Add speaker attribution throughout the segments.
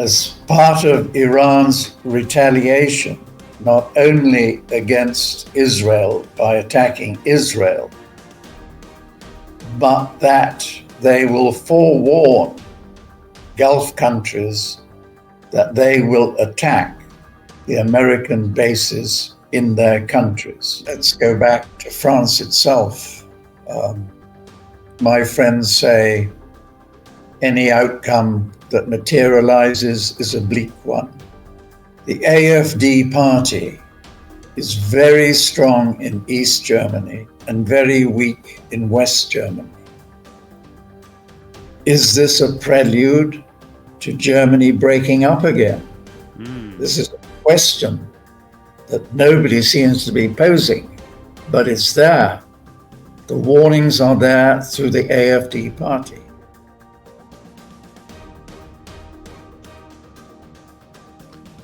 Speaker 1: as part of Iran's retaliation, not only against Israel by attacking Israel, but that they will forewarn Gulf countries that they will attack the American bases in their countries. Let's go back to France itself. My friends say any outcome that materializes is a bleak one. The AfD party is very strong in East Germany and very weak in West Germany. Is this a prelude to Germany breaking up again? This is a question that nobody seems to be posing, but it's there. The warnings are there through the AfD party.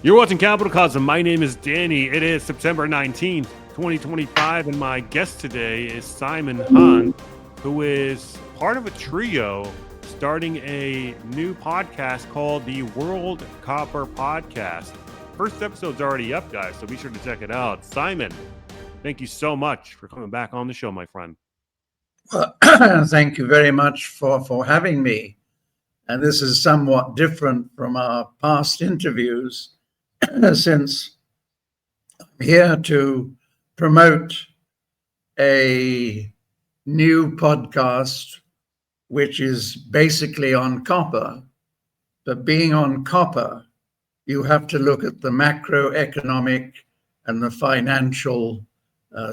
Speaker 2: You're watching CapitalCosm. My name is Danny. It is September 19th, 2025, and my guest today is Simon Hunt, who is part of a trio starting a new podcast called the World Copper Podcast. First episode's already up, guys, so be sure to check it out. Simon, thank you so much for coming back on the show, my friend.
Speaker 1: Well, thank you very much for having me. And this is somewhat different from our past interviews, since I'm here to promote a new podcast which is basically on copper. But being on copper, you have to look at the macroeconomic and the financial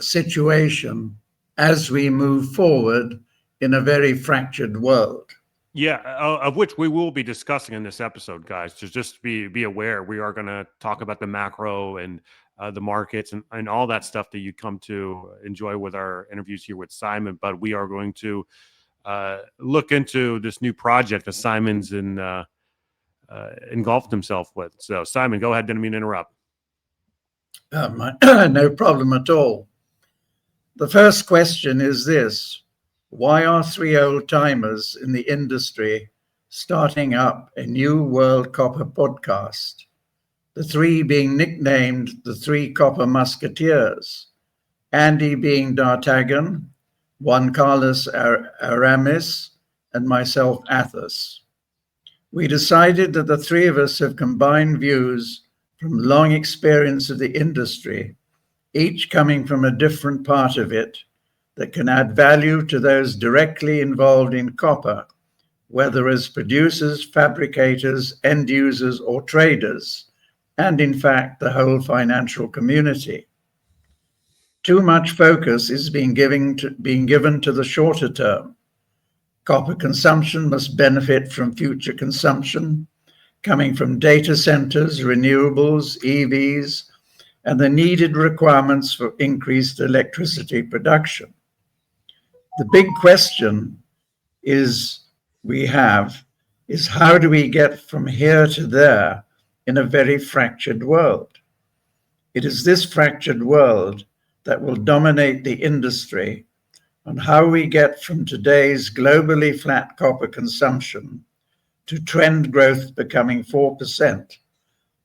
Speaker 1: situation as we move forward in a very fractured world.
Speaker 2: Yeah, of which we will be discussing in this episode, guys. So just be aware, we are going to talk about the macro and the markets and all that stuff that you come to enjoy with our interviews here with Simon. But we are going to look into this new project that Simon's engulfed himself with. So, Simon, go ahead. Didn't mean to interrupt.
Speaker 1: No problem at all. The first question is this: why are three old-timers in the industry starting up a new World Copper podcast? The three being nicknamed the Three Copper Musketeers, Andy being D'Artagnan, Juan Carlos Aramis, and myself, Athos. We decided that the three of us have combined views from long experience of the industry, each coming from a different part of it, that can add value to those directly involved in copper, whether as producers, fabricators, end users, or traders, and in fact, the whole financial community. Too much focus is being given to the shorter term. Copper consumption must benefit from future consumption, coming from data centers, renewables, EVs, and the needed requirements for increased electricity production. The big question is how do we get from here to there in a very fractured world? It is this fractured world that will dominate the industry on how we get from today's globally flat copper consumption to trend growth becoming 4%,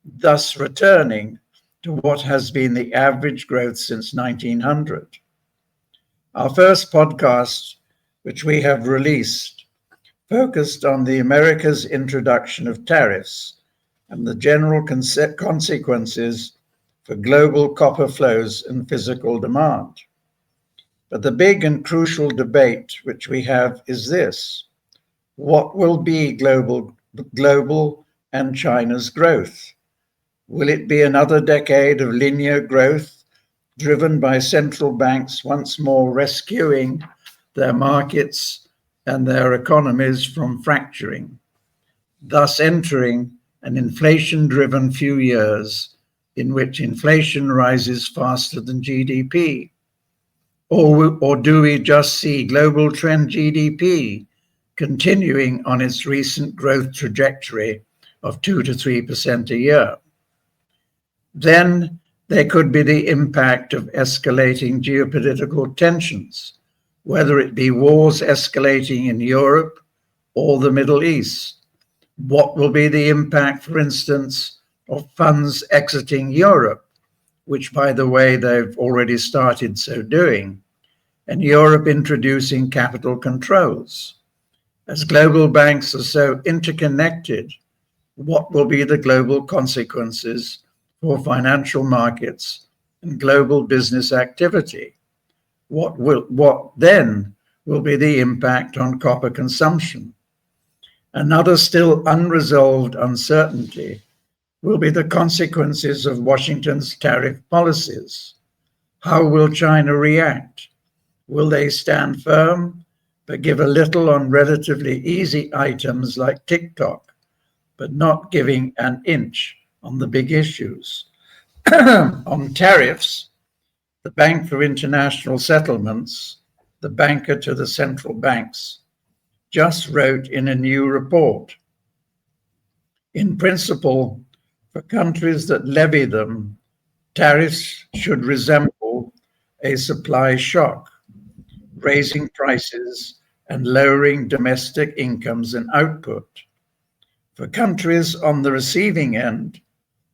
Speaker 1: thus returning to what has been the average growth since 1900. Our first podcast, which we have released, focused on the America's introduction of tariffs and the general consequences for global copper flows and physical demand. But the big and crucial debate which we have is this: what will be global and China's growth? Will it be another decade of linear growth driven by central banks once more rescuing their markets and their economies from fracturing, thus entering an inflation-driven few years in which inflation rises faster than GDP? Or do we just see global trend GDP continuing on its recent growth trajectory of 2 to 3% a year? Then there could be the impact of escalating geopolitical tensions, whether it be wars escalating in Europe or the Middle East, What will be the impact, for instance, of funds exiting Europe, which, by the way, they've already started so doing, and Europe introducing capital controls? As global banks are so interconnected, what will be the global consequences for financial markets and global business activity? What then will be the impact on copper consumption? Another still unresolved uncertainty will be the consequences of Washington's tariff policies. How will China react? Will they stand firm but give a little on relatively easy items like TikTok, but not giving an inch on the big issues? On tariffs, the Bank for International Settlements, the banker to the central banks, just wrote in a new report. In principle, for countries that levy them, tariffs should resemble a supply shock, raising prices and lowering domestic incomes and output. For countries on the receiving end,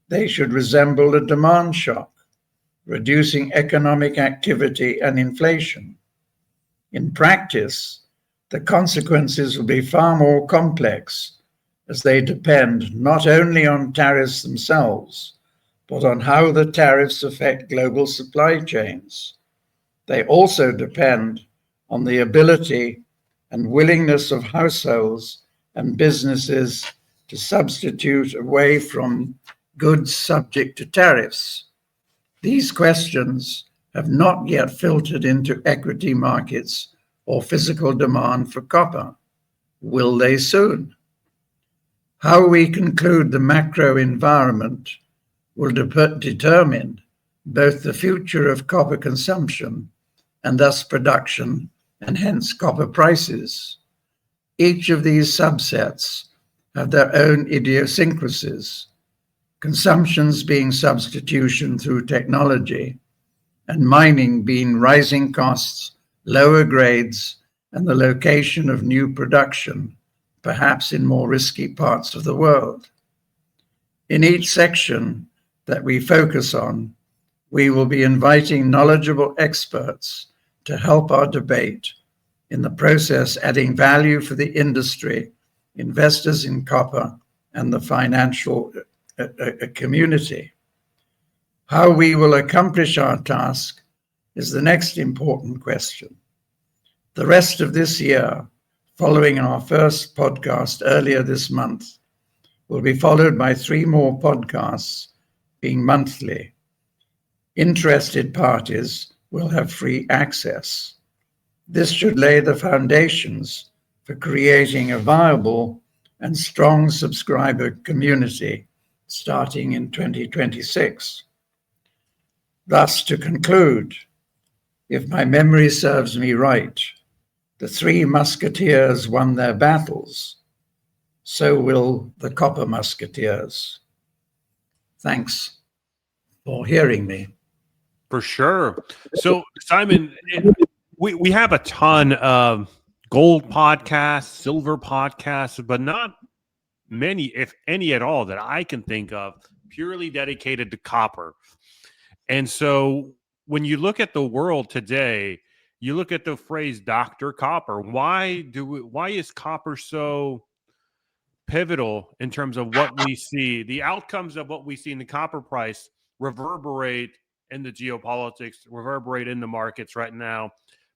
Speaker 1: they should resemble a demand shock, reducing economic activity and inflation. In practice, the consequences will be far more complex, as they depend not only on tariffs themselves, but on how the tariffs affect global supply chains. They also depend on the ability and willingness of households and businesses to substitute away from goods subject to tariffs. These questions have not yet filtered into equity markets or physical demand for copper. Will they soon? How we conclude the macro environment will determine both the future of copper consumption and thus production, and hence copper prices. Each of these subsets have their own idiosyncrasies, consumptions being substitution through technology, and mining being rising costs, lower grades, and the location of new production, perhaps in more risky parts of the world. In each section that we focus on, we will be inviting knowledgeable experts to help our debate, in the process adding value for the industry, investors in copper, and the financial community. How we will accomplish our task is the next important question. The rest of this year, following our first podcast earlier this month, will be followed by 3 more podcasts, being monthly. Interested parties will have free access. This should lay the foundations for creating a viable and strong subscriber community starting in 2026. Thus, to conclude, if my memory serves me right, the 3 musketeers won their battles, so will the copper musketeers. Thanks for hearing me.
Speaker 2: For sure. So, Simon, we have a ton of gold podcasts, silver podcasts, but not many, if any at all, that I can think of purely dedicated to copper. And so when you look at the world today, you look at the phrase Dr. Copper. Why is copper so pivotal in terms of what we see? The outcomes of what we see in the copper price reverberate in the geopolitics, reverberate in the markets right now,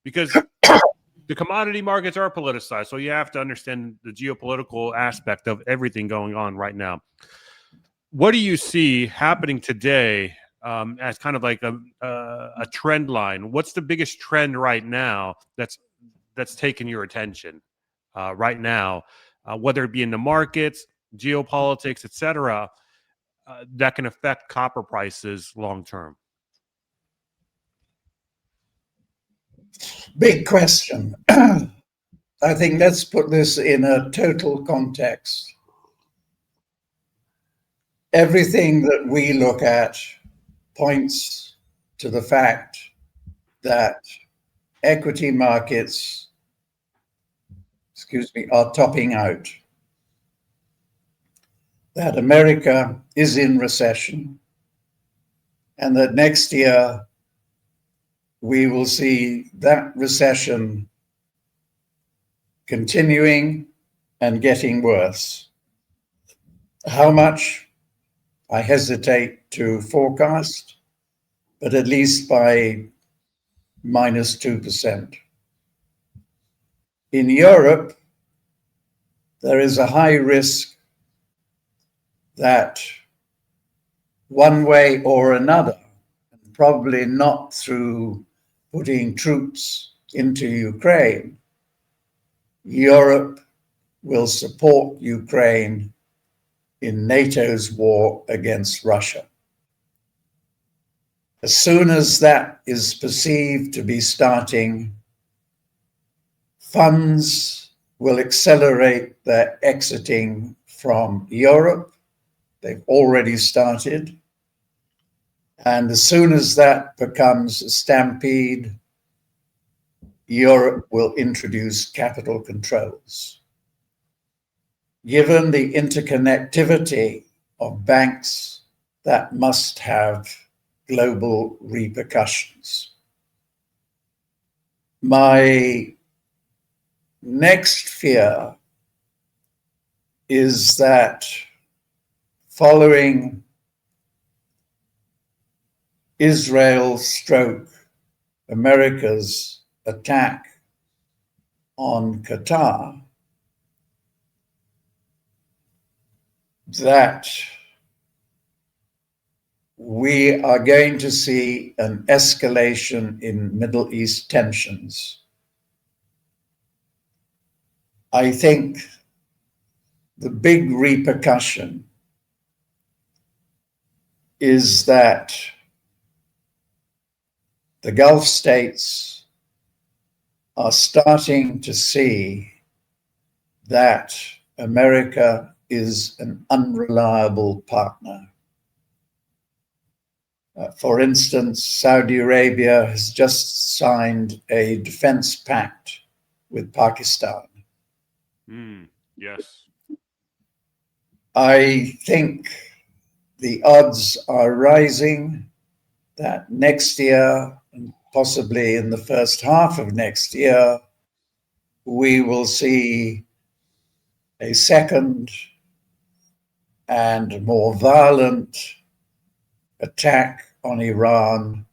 Speaker 2: because the commodity markets are politicized. So you have to understand the geopolitical aspect of everything going on right now. What do you see happening today as kind of like a trend line? What's the biggest trend right now that's taken your attention right now, whether it be in the markets, geopolitics, etc., that can affect copper prices long term?
Speaker 1: Big question. I think let's put this in a total context. Everything that we look at points to the fact that equity markets, are topping out. that America is in recession and that next year we will see that recession continuing and getting worse. How much, I hesitate to forecast, but at least by -2%. In Europe, there is a high risk that one way or another, probably not through putting troops into Ukraine, Europe will support Ukraine in NATO's war against Russia. As soon as that is perceived to be starting, funds will accelerate their exiting from Europe. They've already started. And as soon as that becomes a stampede, Europe will introduce capital controls. Given the interconnectivity of banks, that must have global repercussions. My next fear is that following Israel/America's attack on Qatar, that we are going to see an escalation in Middle East tensions. I think the big repercussion is that the Gulf states are starting to see that America is an unreliable partner. For instance, Saudi Arabia has just signed a defense pact with Pakistan.
Speaker 2: Yes.
Speaker 1: I think the odds are rising that next year, and possibly in the first half of next year, we will see a second and more violent attack on Iran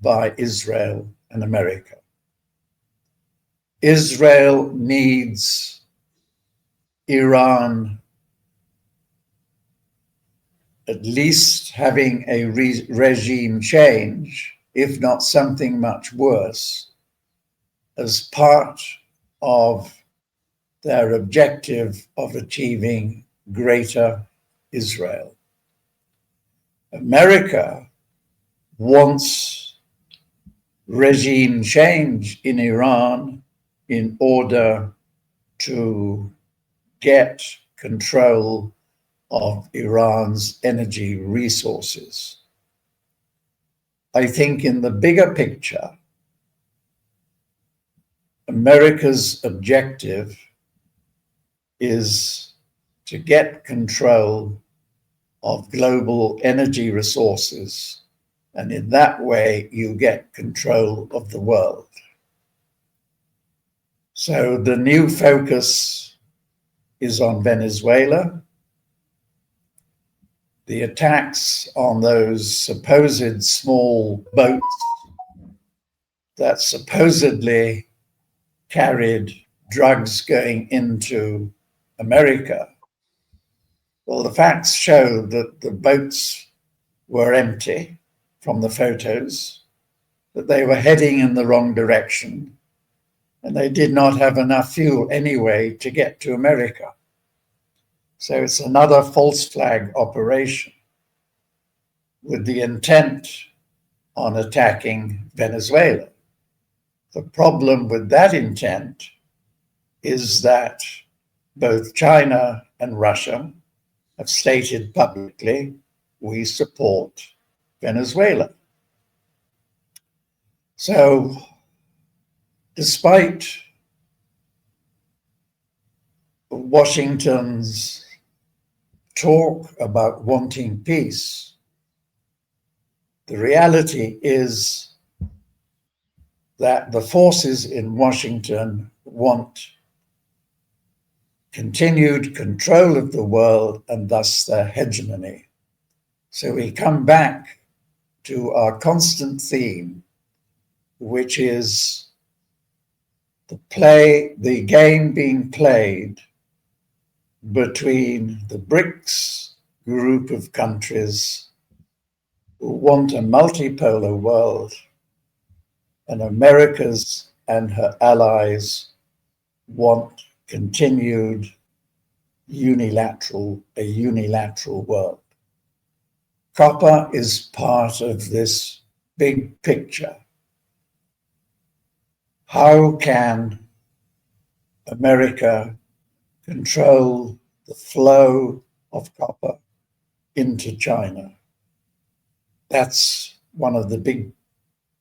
Speaker 1: by Israel and America. Israel needs Iran at least having a regime change, if not something much worse, as part of their objective of achieving greater Israel. America wants regime change in Iran in order to get control of Iran's energy resources. I think in the bigger picture, America's objective is to get control of global energy resources, and in that way you get control of the world. So the new focus is on Venezuela. The attacks on those supposed small boats that supposedly carried drugs going into America. Well, the facts show that the boats were empty from the photos, that they were heading in the wrong direction, and they did not have enough fuel anyway to get to America. So it's another false flag operation with the intent on attacking Venezuela. The problem with that intent is that both China and Russia have stated publicly, we support Venezuela. So despite Washington's talk about wanting peace, the reality is that the forces in Washington want continued control of the world and thus their hegemony. So we come back to our constant theme, which is the game being played between the BRICS group of countries who want a multipolar world, and America's and her allies want continued a unilateral world. Copper is part of this big picture. How can America control the flow of copper into China? That's one of the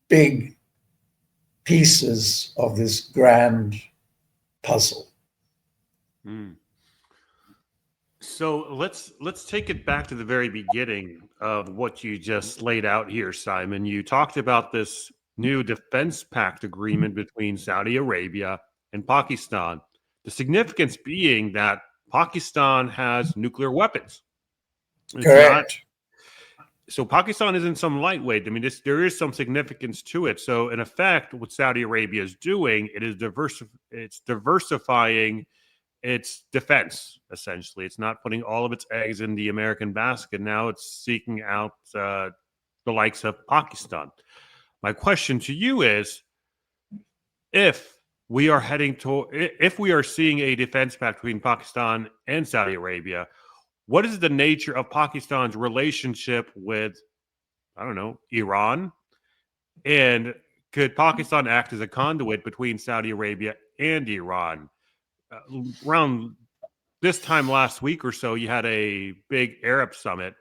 Speaker 1: big pieces of this grand puzzle.
Speaker 2: So let's take it back to the very beginning of what you just laid out here, Simon. You talked about this new defense pact agreement between Saudi Arabia and Pakistan. The significance being that Pakistan has nuclear weapons. It's
Speaker 1: Correct.
Speaker 2: so Pakistan isn't some lightweight. I mean, there is some significance to it. So in effect, what Saudi Arabia is doing, it's diversifying its defense, essentially. It's not putting all of its eggs in the American basket. Now it's seeking out the likes of Pakistan. My question to you is, if we are seeing a defense pact between Pakistan and Saudi Arabia, what is the nature of Pakistan's relationship with, I don't know, Iran? And could Pakistan act as a conduit between Saudi Arabia and Iran? Around this time last week or so, you had a big Arab summit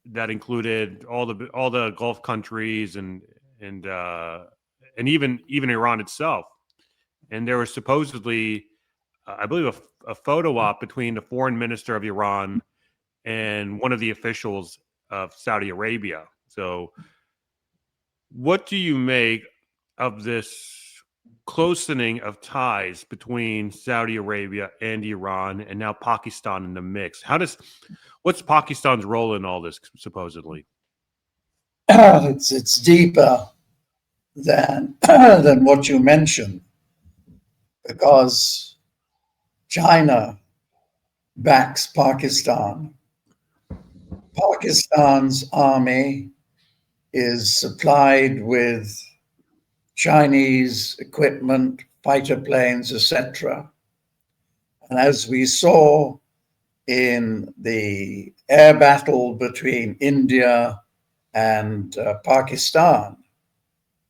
Speaker 2: that included all the Gulf countries and even Iran itself. And there was supposedly, I believe, a photo op between the foreign minister of Iran and one of the officials of Saudi Arabia. So, what do you make of this closening of ties between Saudi Arabia and Iran, and now Pakistan in the mix? What's Pakistan's role in all this, supposedly?
Speaker 1: It's deeper than what you mentioned, because China backs Pakistan. Pakistan's army is supplied with Chinese equipment, fighter planes, etc. And as we saw in the air battle between India and Pakistan,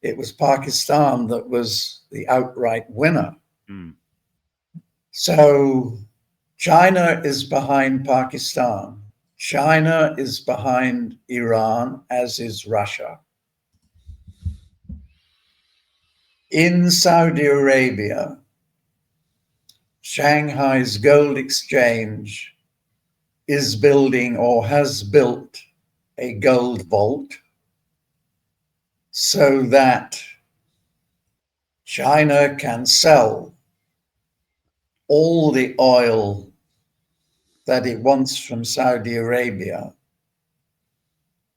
Speaker 1: it was Pakistan that was the outright winner. So China is behind Pakistan. China is behind Iran, as is Russia. In Saudi Arabia, Shanghai's gold exchange is building or has built a gold vault so that China can sell all the oil that it wants from Saudi Arabia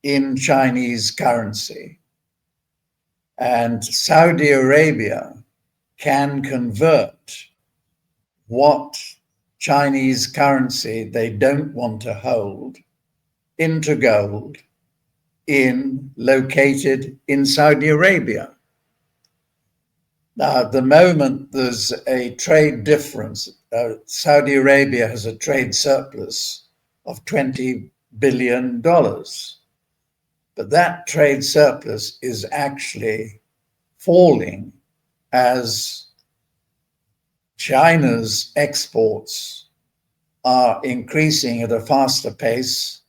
Speaker 1: in Chinese currency. And Saudi Arabia can convert what Chinese currency they don't want to hold into gold located in Saudi Arabia. Now, at the moment, there's a trade difference. Saudi Arabia has a trade surplus of $20 billion. But that trade surplus is actually falling as China's exports are increasing at a faster pace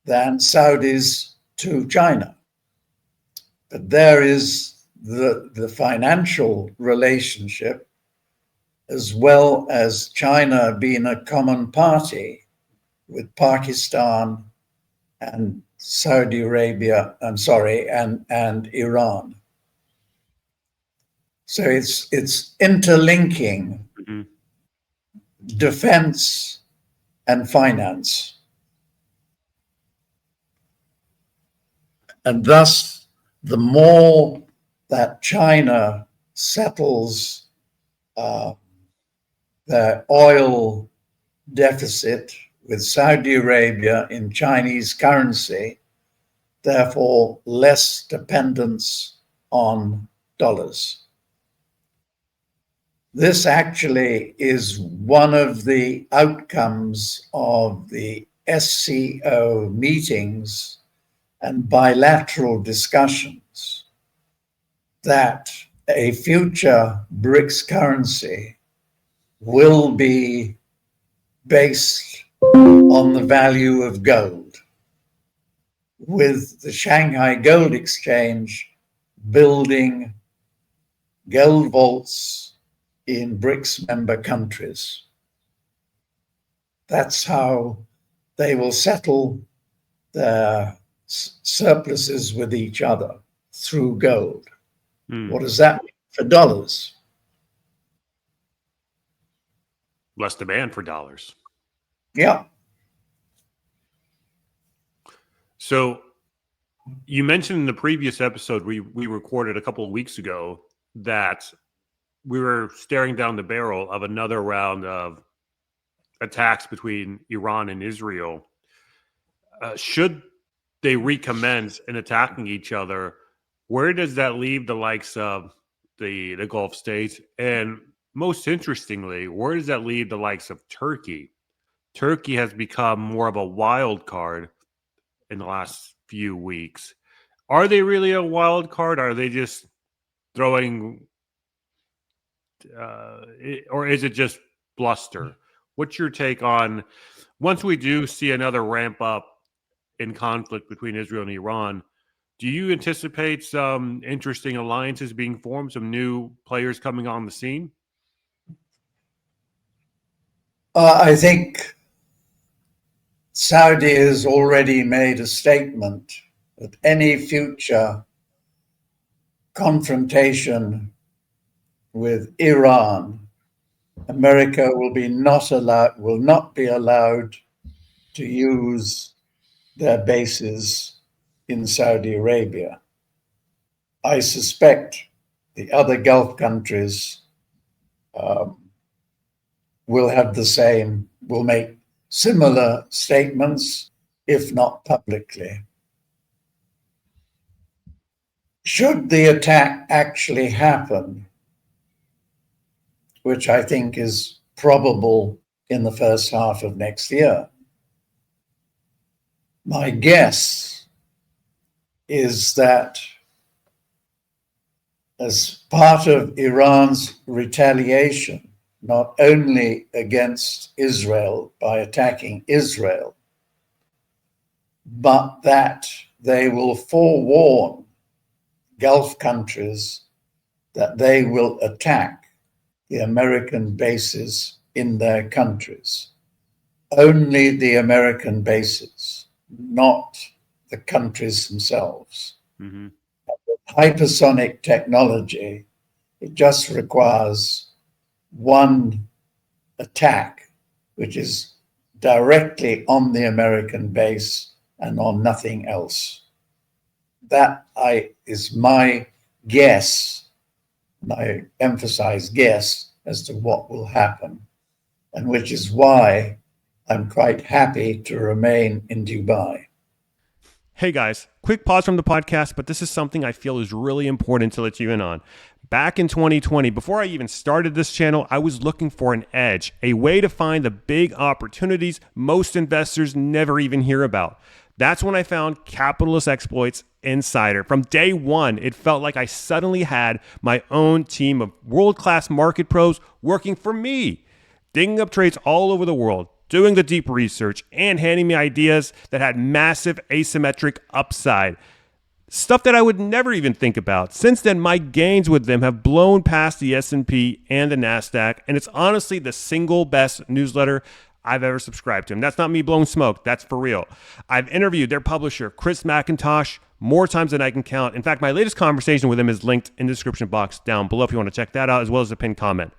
Speaker 1: than Saudi's to China. But there is the financial relationship, as well as China being a common party with Pakistan and Saudi Arabia, and Iran. So it's interlinking defense and finance. And thus, the more that China settles their oil deficit with Saudi Arabia in Chinese currency, therefore less dependence on dollars. This actually is one of the outcomes of the SCO meetings and bilateral discussions, that a future BRICS currency will be based on the value of gold, with the Shanghai Gold Exchange building gold vaults in BRICS member countries. That's how they will settle their surpluses with each other, through gold. What does that mean for dollars?
Speaker 2: Less demand for dollars.
Speaker 1: Yeah.
Speaker 2: So you mentioned in the previous episode we recorded a couple of weeks ago that we were staring down the barrel of another round of attacks between Iran and Israel. Should they recommence in attacking each other, where does that leave the likes of the Gulf states? And most interestingly, where does that leave the likes of Turkey? Turkey has become more of a wild card in the last few weeks. Are they really a wild card? Are they just throwing, or is it just bluster? What's your take on, once we do see another ramp up in conflict between Israel and Iran, do you anticipate some interesting alliances being formed, some new players coming on the scene?
Speaker 1: I think Saudi has already made a statement that any future confrontation with Iran, America will not be allowed to use their bases in Saudi Arabia. I suspect the other Gulf countries will make similar statements, if not publicly. Should the attack actually happen, which I think is probable in the first half of next year, my guess is that as part of Iran's retaliation, not only against Israel by attacking Israel, but that they will forewarn Gulf countries that they will attack the American bases in their countries. Only the American bases, not the countries themselves.
Speaker 2: Mm-hmm.
Speaker 1: Hypersonic technology, it just requires one attack, which is directly on the American base and on nothing else. That is my guess, and I emphasize guess, as to what will happen, and which is why I'm quite happy to remain in Dubai.
Speaker 3: Hey guys, quick pause from the podcast, but this is something I feel is really important to let you in on. Back in 2020, before I even started this channel, I was looking for an edge, a way to find the big opportunities most investors never even hear about. That's when I found Capitalist Exploits Insider. From day one, it felt like I suddenly had my own team of world-class market pros working for me, digging up trades all over the world, doing the deep research, and handing me ideas that had massive asymmetric upside. Stuff that I would never even think about. Since then, my gains with them have blown past the S&P and the NASDAQ, and it's honestly the single best newsletter I've ever subscribed to him. That's not me blowing smoke. That's for real. I've interviewed their publisher, Chris McIntosh, more times than I can count. In fact, my latest conversation with him is linked in the description box down below if you want to check that out, as well as the pinned comment.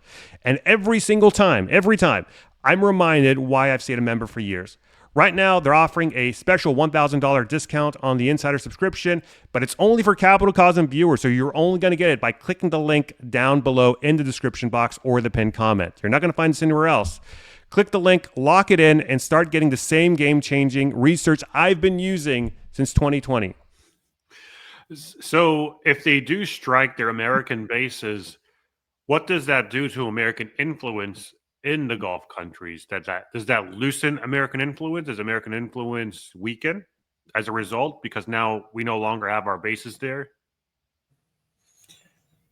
Speaker 3: And every time, I'm reminded why I've stayed a member for years. Right now, they're offering a special $1,000 discount on the Insider subscription, but it's only for CapitalCosm viewers, so you're only going to get it by clicking the link down below in the description box or the pinned comment. You're not going to find this anywhere else. Click the link, lock it in, and start getting the same game-changing research I've been using since 2020.
Speaker 2: So if they do strike their American bases, what does that do to American influence in the Gulf countries? Does that loosen American influence? Does American influence weaken as a result because now we no longer have our bases there?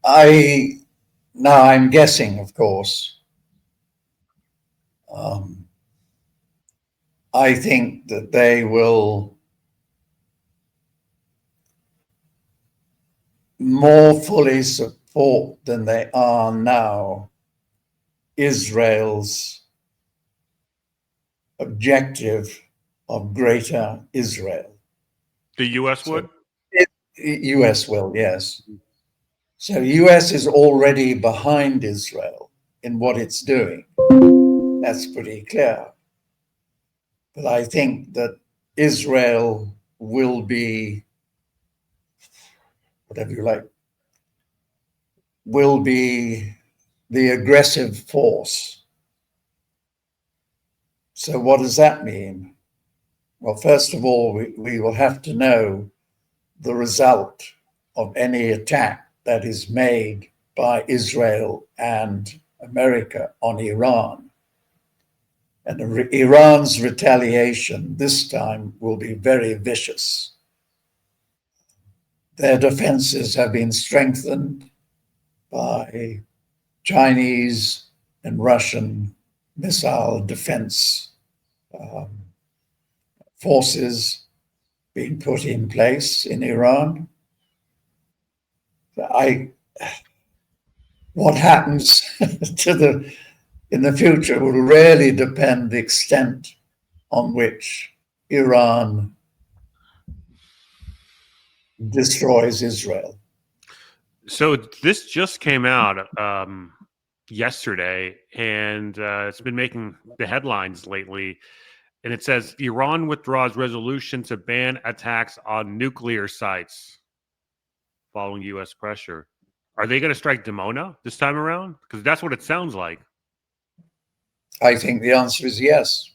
Speaker 1: I'm guessing, of course. I think that they will more fully support than they are now Israel's objective of greater Israel.
Speaker 2: The U.S. would?
Speaker 1: U.S. will, yes. So U.S. is already behind Israel in what it's doing. That's pretty clear. But I think that Israel will be, whatever you like, will be the aggressive force. So what does that mean? Well, first of all, we will have to know the result of any attack that is made by Israel and America on Iran. And Iran's retaliation this time will be very vicious. Their defenses have been strengthened by Chinese and Russian missile defense forces being put in place in Iran. What happens in the future will really depend the extent on which Iran destroys Israel.
Speaker 2: So this just came out yesterday, and it's been making the headlines lately. And it says Iran withdraws resolution to ban attacks on nuclear sites following U.S. pressure. Are they going to strike Dimona this time around? Because that's what it sounds like.
Speaker 1: I think the answer is yes.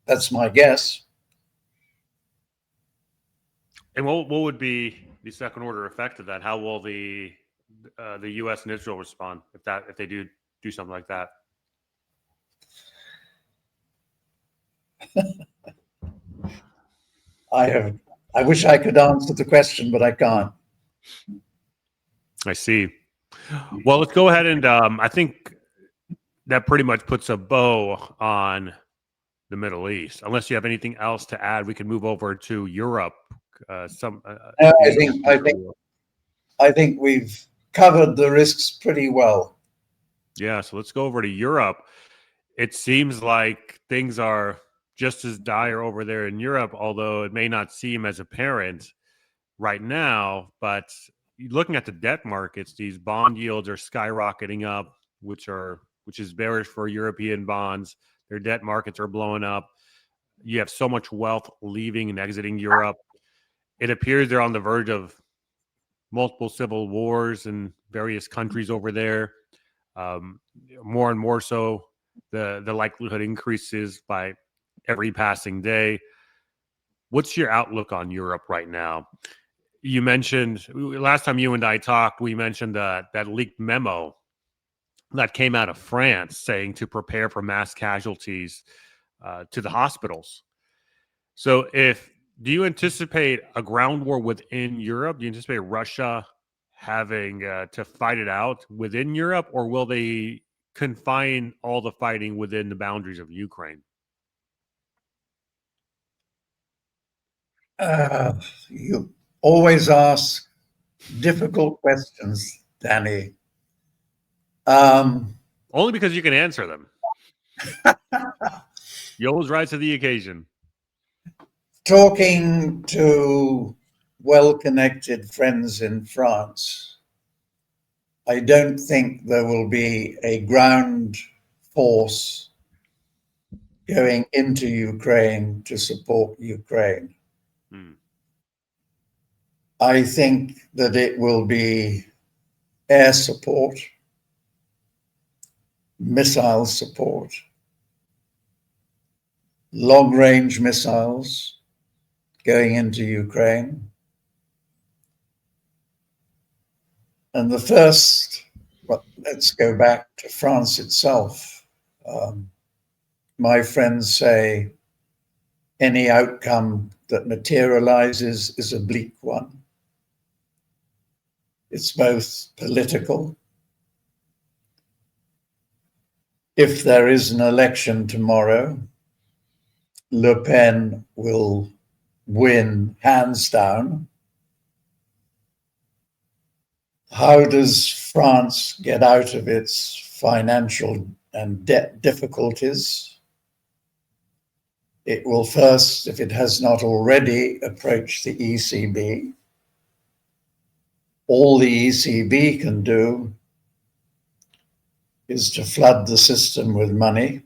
Speaker 1: That's my guess.
Speaker 2: And what would be the second order effect of that? How will the U.S. and Israel respond if they do something like that?
Speaker 1: I wish I could answer the question, but I can't.
Speaker 2: I see. Well, let's go ahead and I think that pretty much puts a bow on the Middle East. Unless you have anything else to add, we can move over to Europe.
Speaker 1: I think we've covered the risks pretty well.
Speaker 2: Yeah, so let's go over to Europe. It seems like things are just as dire over there in Europe, although it may not seem as apparent right now. But looking at the debt markets, these bond yields are skyrocketing up, which is bearish for European bonds. Their debt markets are blowing up. You have so much wealth leaving and exiting Europe. It appears they're on the verge of multiple civil wars in various countries over there. More and more so, the likelihood increases by every passing day. What's your outlook on Europe right now? You mentioned last time you and I talked, we mentioned that leaked memo that came out of France saying to prepare for mass casualties to the hospitals. So do you anticipate a ground war within Europe? Do you anticipate Russia having to fight it out within Europe, or will they confine all the fighting within the boundaries of Ukraine?
Speaker 1: You always ask difficult questions, Danny.
Speaker 2: Only because you can answer them. You always rise to the occasion.
Speaker 1: Talking to well-connected friends in France, I don't think there will be a ground force going into Ukraine to support Ukraine. I think that it will be air support, missile support, long-range missiles going into Ukraine. And the first, well, let's go back to France itself. My friends say any outcome that materializes is a bleak one. It's both political. If there is an election tomorrow, Le Pen will win hands down. How does France get out of its financial and debt difficulties? It will first, if it has not already, approach the ECB. All the ECB can do is to flood the system with money.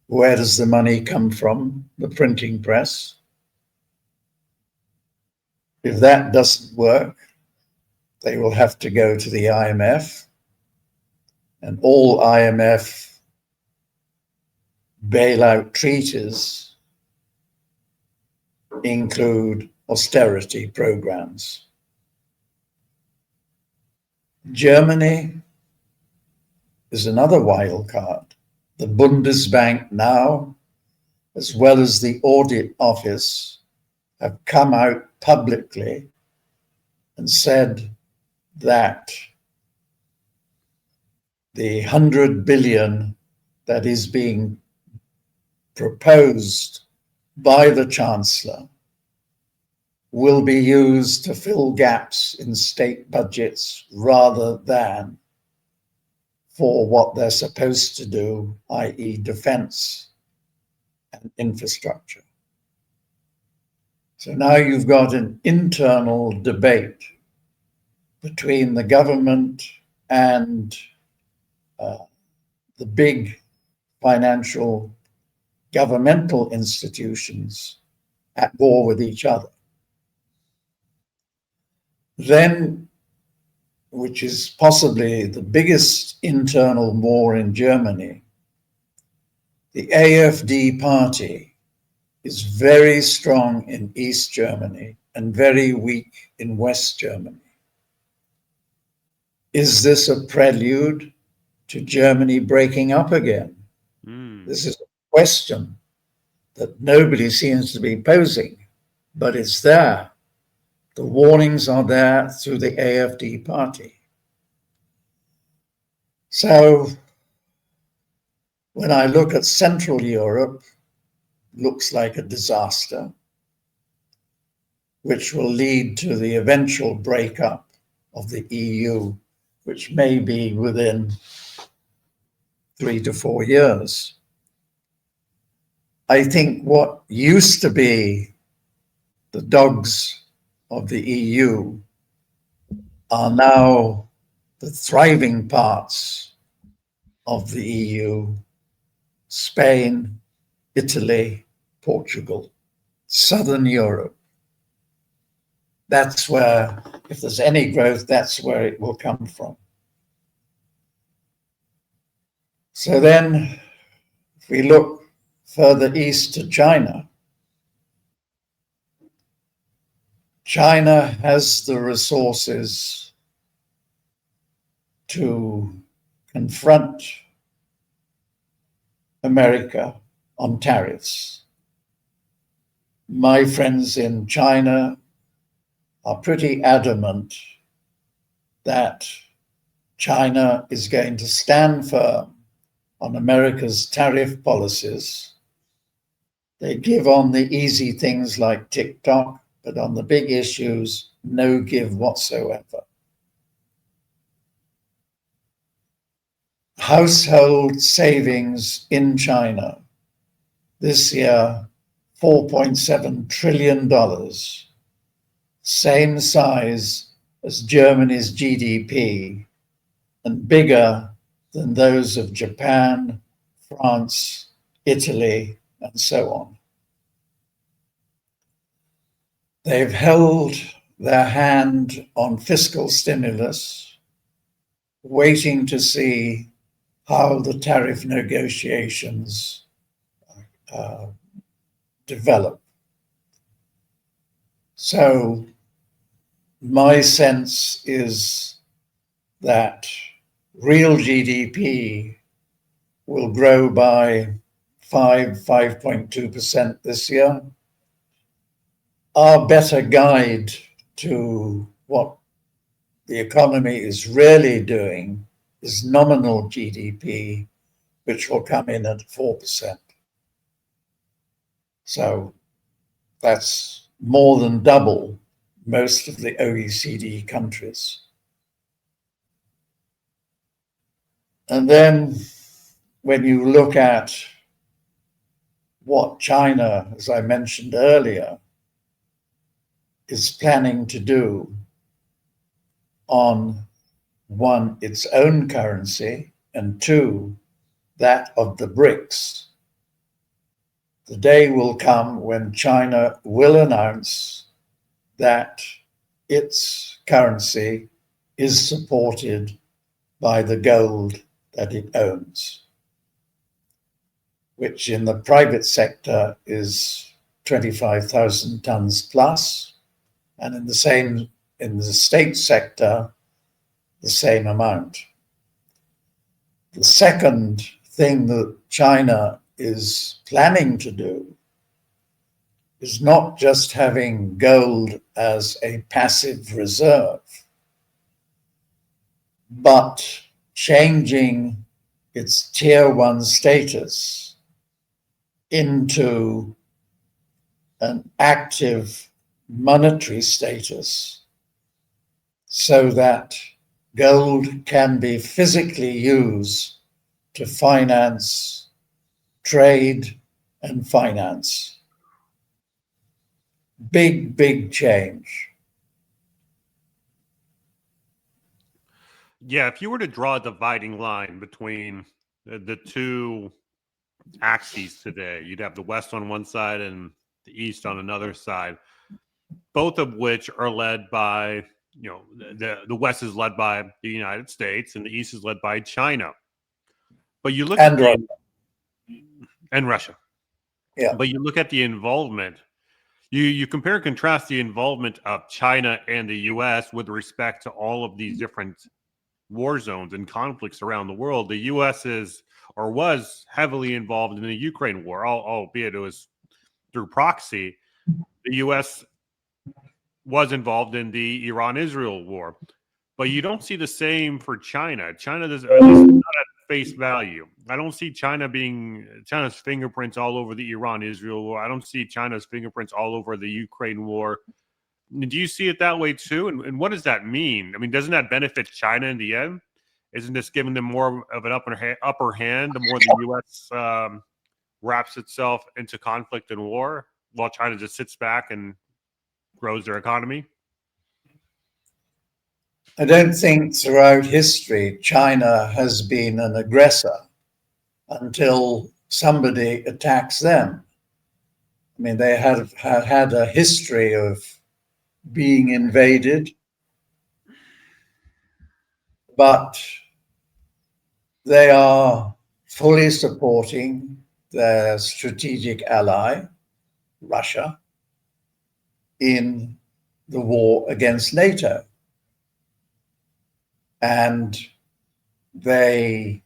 Speaker 1: Where does the money come from? The printing press. If that doesn't work, they will have to go to the IMF, and all IMF bailout treaties include austerity programs. Germany is another wild card. The Bundesbank now, as well as the audit office, have come out publicly and said that the 100 billion that is being proposed by the Chancellor will be used to fill gaps in state budgets rather than for what they're supposed to do, i.e. defense and infrastructure. So now you've got an internal debate between the government and the big financial governmental institutions at war with each other. Then, which is possibly the biggest internal war in Germany, the AfD party is very strong in East Germany and very weak in West Germany. Is this a prelude to Germany breaking up again? This is a question that nobody seems to be posing, but it's there. The warnings are there through the AfD party. So when I look at Central Europe, looks like a disaster, which will lead to the eventual breakup of the EU, which may be within 3 to 4 years. I think what used to be the dogs of the EU are now the thriving parts of the EU: Spain, Italy, Portugal, Southern Europe. That's where, if there's any growth, that's where it will come from. So then, if we look further east to China, China has the resources to confront America on tariffs. My friends in China are pretty adamant that China is going to stand firm on America's tariff policies. They give on the easy things like TikTok, but on the big issues, no give whatsoever. Household savings in China This year, $4.7 trillion, same size as Germany's GDP and bigger than those of Japan, France, Italy, and so on. They've held their hand on fiscal stimulus, waiting to see how the tariff negotiations develop. So my sense is that real GDP will grow by 5.2% this year. Our better guide to what the economy is really doing is nominal GDP, which will come in at 4%. So that's more than double most of the OECD countries. And then when you look at what China, as I mentioned earlier, is planning to do on, one, its own currency, and two, that of the BRICS, the day will come when China will announce that its currency is supported by the gold that it owns, which in the private sector is 25,000 tons plus, and in the state sector, the same amount. The second thing that China is planning to do is not just having gold as a passive reserve, but changing its tier 1 status into an active monetary status so that gold can be physically used to finance trade and finance. Big change.
Speaker 2: Yeah, if you were to draw a dividing line between the two axes today, you'd have the West on one side and the East on another side, both of which are led by, the West is led by the United States and the East is led by China. But you look
Speaker 1: and
Speaker 2: at
Speaker 1: Russia.
Speaker 2: Yeah. But you look at the involvement. You compare and contrast the involvement of China and the U.S. with respect to all of these different war zones and conflicts around the world. The U.S. is or was heavily involved in the Ukraine war, albeit it was through proxy. The U.S. was involved in the Iran-Israel war. But you don't see the same for China. China does, at least not at face value. I don't see China's fingerprints all over the Iran-Israel war. I don't see China's fingerprints all over the Ukraine war. Do you see it that way too? And what does that mean? I mean, doesn't that benefit China in the end? Isn't this giving them more of an upper hand the more the U.S. Wraps itself into conflict and war while China just sits back and grows their economy?
Speaker 1: I don't think throughout history China has been an aggressor until somebody attacks them. I mean, they have had a history of being invaded, but they are fully supporting their strategic ally, Russia, in the war against NATO. And they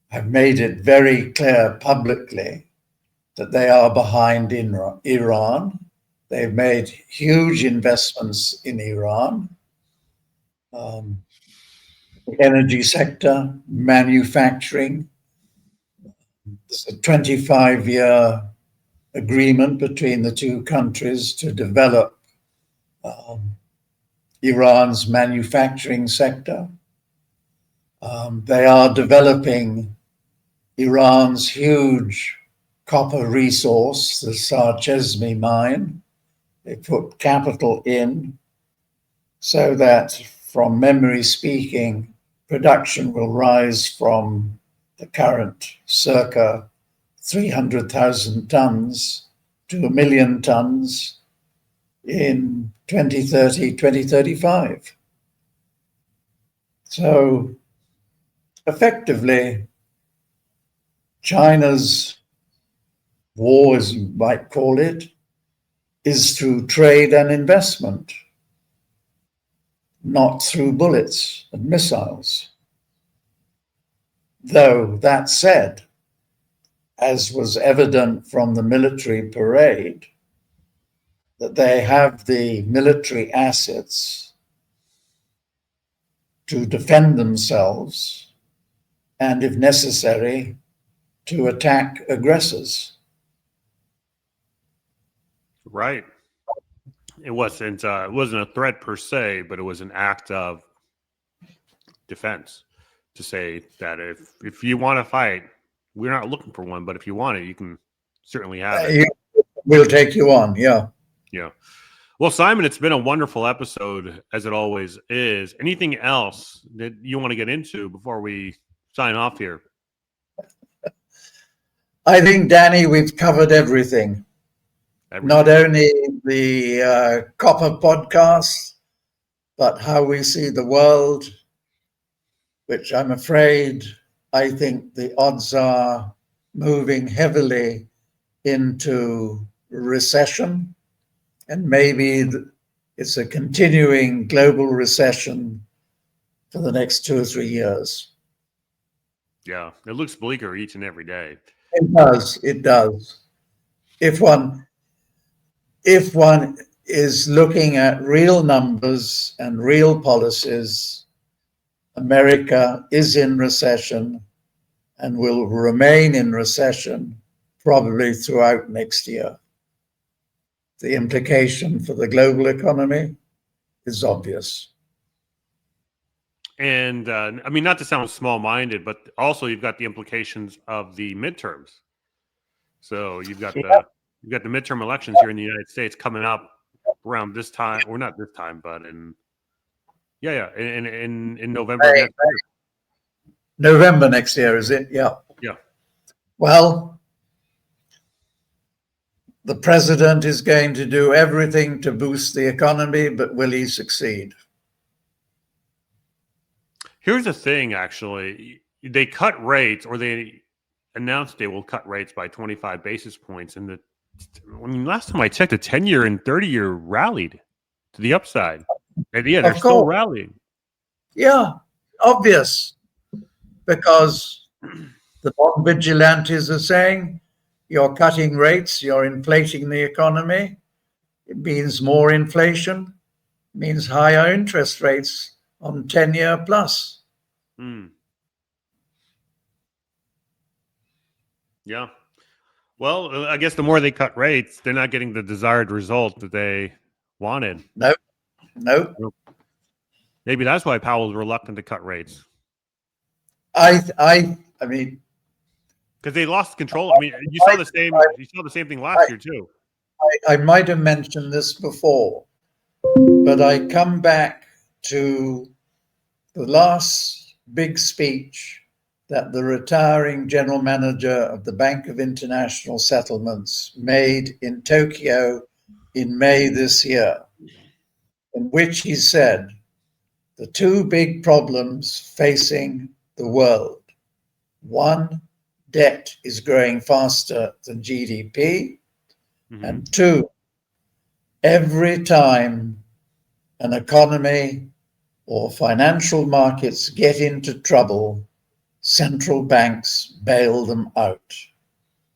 Speaker 1: have made it very clear publicly that they are behind Iran. They've made huge investments in Iran, the energy sector, manufacturing. There's a 25-year agreement between the two countries to develop Iran's manufacturing sector. They are developing Iran's huge copper resource, the Sarchesme mine. They put capital in so that, from memory speaking, production will rise from the current circa 300,000 tons to 1 million tons in 2030, 2035. So effectively, China's war, as you might call it, is through trade and investment, not through bullets and missiles. Though that said, as was evident from the military parade, that they have the military assets to defend themselves and, if necessary, to attack aggressors.
Speaker 2: Right. It wasn't a threat per se, but it was an act of defense to say that if you want to fight, we're not looking for one, but if you want it, you can certainly have it.
Speaker 1: We'll take you on, yeah.
Speaker 2: Yeah. Well, Simon, it's been a wonderful episode, as it always is. Anything else that you want to get into before we sign off here?
Speaker 1: I think, Danny, we've covered everything. Not only the Copper podcast, but how we see the world, which I'm afraid I think the odds are moving heavily into recession, and maybe it's a continuing global recession for the next 2 or 3 years.
Speaker 2: Yeah, it looks bleaker each and every day.
Speaker 1: It does. It does. If one is looking at real numbers and real policies, America is in recession and will remain in recession probably throughout next year. The implication for the global economy is obvious.
Speaker 2: And I mean, not to sound small-minded, but also you've got the implications of the midterms. So you've got the midterm elections here in the United States coming up around this time, or not this time, but in November next year.
Speaker 1: November next year, is it? Yeah.
Speaker 2: Yeah.
Speaker 1: Well, the president is going to do everything to boost the economy, but will he succeed?
Speaker 2: Here's the thing, actually. They cut rates, or they announced they will cut rates by 25 basis points. And last time I checked, the 10-year and 30-year rallied to the upside. And yeah, they're still rallying.
Speaker 1: Yeah, obvious. Because the bond vigilantes are saying, you're cutting rates, you're inflating the economy. It means more inflation, means higher interest rates on 10-year plus.
Speaker 2: Yeah. Well, I guess the more they cut rates, they're not getting the desired result that they wanted.
Speaker 1: Nope.
Speaker 2: Maybe that's why Powell's reluctant to cut rates.
Speaker 1: I mean,
Speaker 2: because they lost control. I mean, you saw the same thing last year too.
Speaker 1: I might have mentioned this before, but I come back to the last big speech that the retiring general manager of the Bank of International Settlements made in Tokyo in May this year, in which he said the two big problems facing the world: one, debt is growing faster than GDP, and two, every time an economy or financial markets get into trouble, central banks bail them out.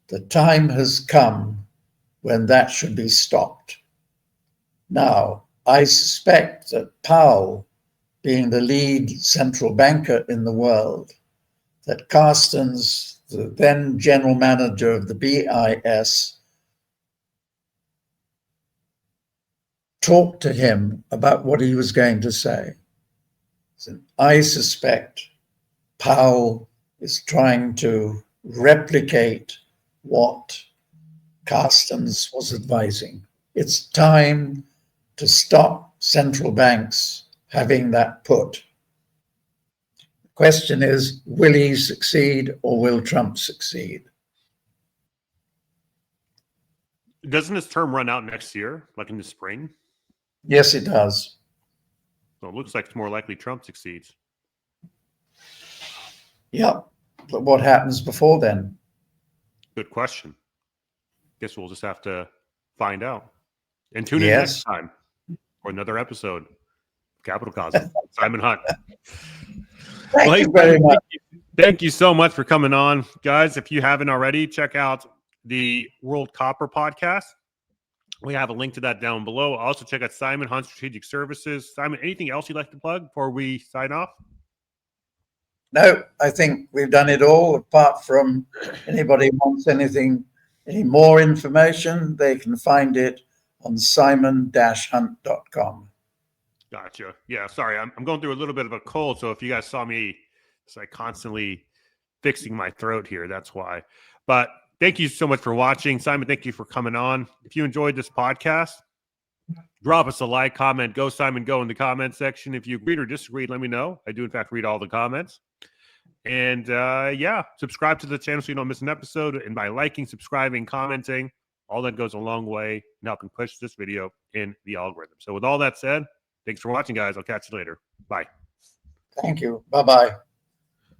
Speaker 1: The time has come when that should be stopped. Now, I suspect that Powell, being the lead central banker in the world, that Carstens, the then general manager of the BIS, talked to him about what he was going to say. So I suspect Powell is trying to replicate what Carstens was advising. It's time to stop central banks having that put. The question is, will he succeed or will Trump succeed?
Speaker 2: Doesn't his term run out next year, like in the spring?
Speaker 1: Yes, it does.
Speaker 2: So it looks like it's more likely Trump succeeds.
Speaker 1: Yeah, but what happens before then?
Speaker 2: Good question. Guess we'll just have to find out. And tune in
Speaker 1: Yes.
Speaker 2: next time for another episode of CapitalCosm. Simon Hunt.
Speaker 1: Thank you very much.
Speaker 2: Thank you so much for coming on. Guys, if you haven't already, check out the World Copper podcast. We have a link to that down below. Also, check out Simon Hunt Strategic Services. Simon, anything else you'd like to plug before we sign off?
Speaker 1: No, I think we've done it all. Apart from anybody wants any more information, they can find it on simon-hunt.com.
Speaker 2: Gotcha. Yeah, sorry. I'm going through a little bit of a cold, so if you guys saw me, it's like constantly fixing my throat here. That's why. But thank you so much for watching. Simon, thank you for coming on. If you enjoyed this podcast, drop us a like, comment, go Simon, go in the comment section. If you agreed or disagreed, let me know. I do, in fact, read all the comments. And yeah, subscribe to the channel so you don't miss an episode. And by liking, subscribing, commenting, all that goes a long way in helping push this video in the algorithm. So with all that said, thanks for watching, guys. I'll catch you later. Bye.
Speaker 1: Thank you. Bye-bye.